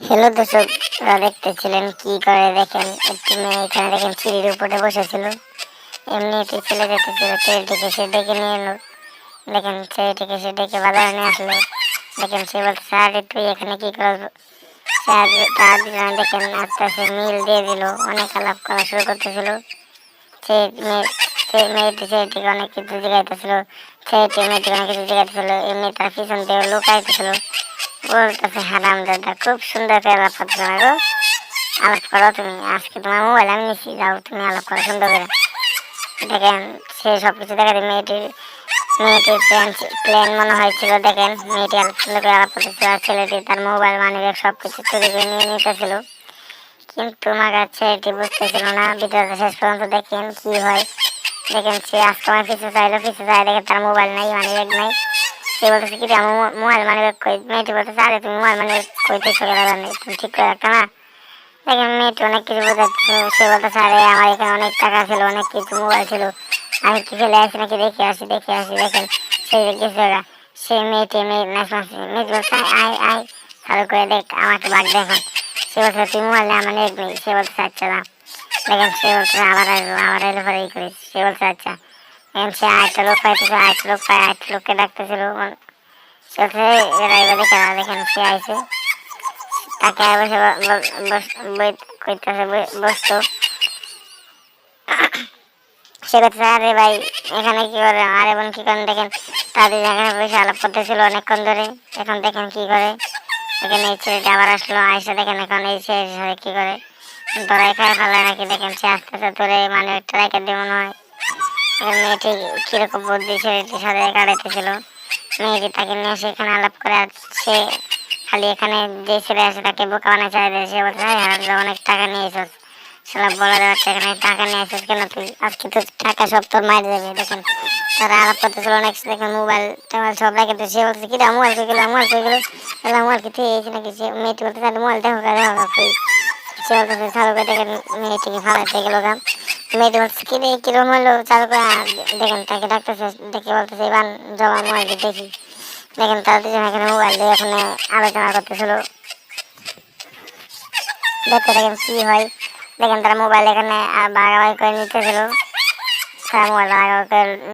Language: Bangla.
হ্যালো দর্শকরা, দেখতেছিলেন কি করে দেখেন একটি মেয়ে এখানে দেখেন সিঁড়ির উপরে বসেছিল। এমনি একটি ছেলে যেতেছিল, ছেলেটিকে সে ডেকে নিয়ে এলো। দেখেন ছেলেটিকে সে ডেকে বাজারে নিয়ে আসলো। দেখেন সে বলছে, আরে তুই এখানে কি করবো? তার দুজনে দেখেন আস্তে আস্তে মিল দিয়ে দিল, অনেক আলাপ করা শুরু করতেছিল। সে মেয়ে সে মেয়েটি ছেলেটিকে অনেক কিছু জিজ্ঞাসা, ছেলেটি মেয়েটিকে অনেক কিছু জিজ্ঞাসা। এমনি তার পিছন দিয়ে লুকাইতেছিল, বলতেছে, হারামজাদা খুব সুন্দর করে আলাপ করছো না গো, আলাপ করো তুমি, আজকে তোমার মোবাইল আমি নিচ্ছি, যাও তুমি আলাপ করো সুন্দর করে। দেখেন সে সবকিছু দেখাতে মেয়েটির প্ল্যান মনে হয়েছিল। দেখেন মেয়েটি আলাপ সুন্দর করে আলাপ করতেছিল, আর ছেলেটি তার মোবাইল মানিব্যাগ সবকিছু চুরি করে নিয়ে নিতেছিল। কিন্তু মাগার ছেলেটি বুঝতেছিল না। ভিডিওটা শেষ পর্যন্ত দেখেন কি হয়। দেখেন সে আজকে আমার পিছু চাইলো, পিছু চাই দেখেন তার মোবাইল নাই, মানিব্যাগ নাই। সে বলতেছে, কি আমার মোবাইল মানিব্যাগ কই? মেয়েটি বলতেছে, আরে তুমি মোবাইল মানিব্যাগ কইতেছো গেলা নেই, তুমি ঠিক করে রাখতা না। দেখেন মেয়েটি অনেক কিছু বোঝাচ্ছে। সে বলতেছে, আরে আমার এখানে অনেক টাকা ছিল, অনেক কিছু মোবাইল ছিল, আমি কি ফেলে আসি নাকি, দেখে আসি দেখে আসি। দেখেন সে গেছে ওরা। সে মেয়ে নাচ মারছে। মেয়েটি বলছে, আয় আয় ভালো করে দেখ, আমাকে বাগ দেখুন। সে বলছে, তুই মোবাইল নেই, আমার নেট নেই। সে বলছে, আচ্ছা না। দেখেন সে বলছে, আবার এলো পরে ই করিস। সে বলছে, আচ্ছা। দেখেন সে আরেকটা লোক পাইতেছে, আরেকটা লোক পায়, আরেকটা লোককে ডাকতেছিল। সে বলছে, এরা এবার দেখে না। দেখেন সে আইসে, তাকে বসে বই কইতেছে, বসতো। সে করতেছে, আরে ভাই এখানে কি করে, আরে বোন কি করেন? দেখেন তাদের এখানে বসে আলাপ করতেছিল অনেকক্ষণ ধরে। এখন দেখেন কি করে। দেখেন এই ছেলেটা আবার আসলো, আইসে দেখেন এখন এই ছেলের সাথে কি করে, ধরাই খায় ফেলায় নাকি। দেখেন সে আস্তে আস্তে ধরে মানে একটা রেখে দিয়ে মনে হয়। এখন মেয়েটি কিরকম বুদ্ধি ছেলেটির সাথে কাটাইতেছিল। মেয়েটি তাকে নিয়ে সেখানে আলাপ করে, আর সে খালি এখানে যে ছেলে আসে তাকে বোকা বানায় চাই দেয়। সে বলছে, হ্যাঁ অনেক টাকা নিয়ে এসেছ, সেটা বলা যাচ্ছে, এখানে টাকা নিয়ে এসেছ কেন তুই? আজকে তো টাকা সব তোর মাইরে দেবে। দেখেন তারা আলাপ করতেছিল অনেক। দেখেন মোবাইল টোবাইল সব রেখে দিচ্ছে। সে বলছে, কিটা মোবাইল কই গেল, মোবাইল কই গেল, মোবাইল কি তুই এসে নাকি? সে মেয়েটি বলতে, তাহলে মোবাইল দেখো দেখো তুই। সে বলতেছে, চালু করে দেখেন মেয়েটিকে ফালাইতে গেল গান। মেয়েটি বলছে, কি রে কিরম হলো চালু করে? দেখেন তাকে ডাকতেছে, দেখে বলতেছে, এবার জমা মোবাইল দেখি। দেখেন তারা দুজন এখানে মোবাইল দিয়ে এখানে আলোচনা করতেছিল। দেখতে দেখেন কি হয়। দেখেন তারা মোবাইল এখানে ভাগাভাগি করে নিতেছিল, তারা মোবাইল ভাগাভাগি করে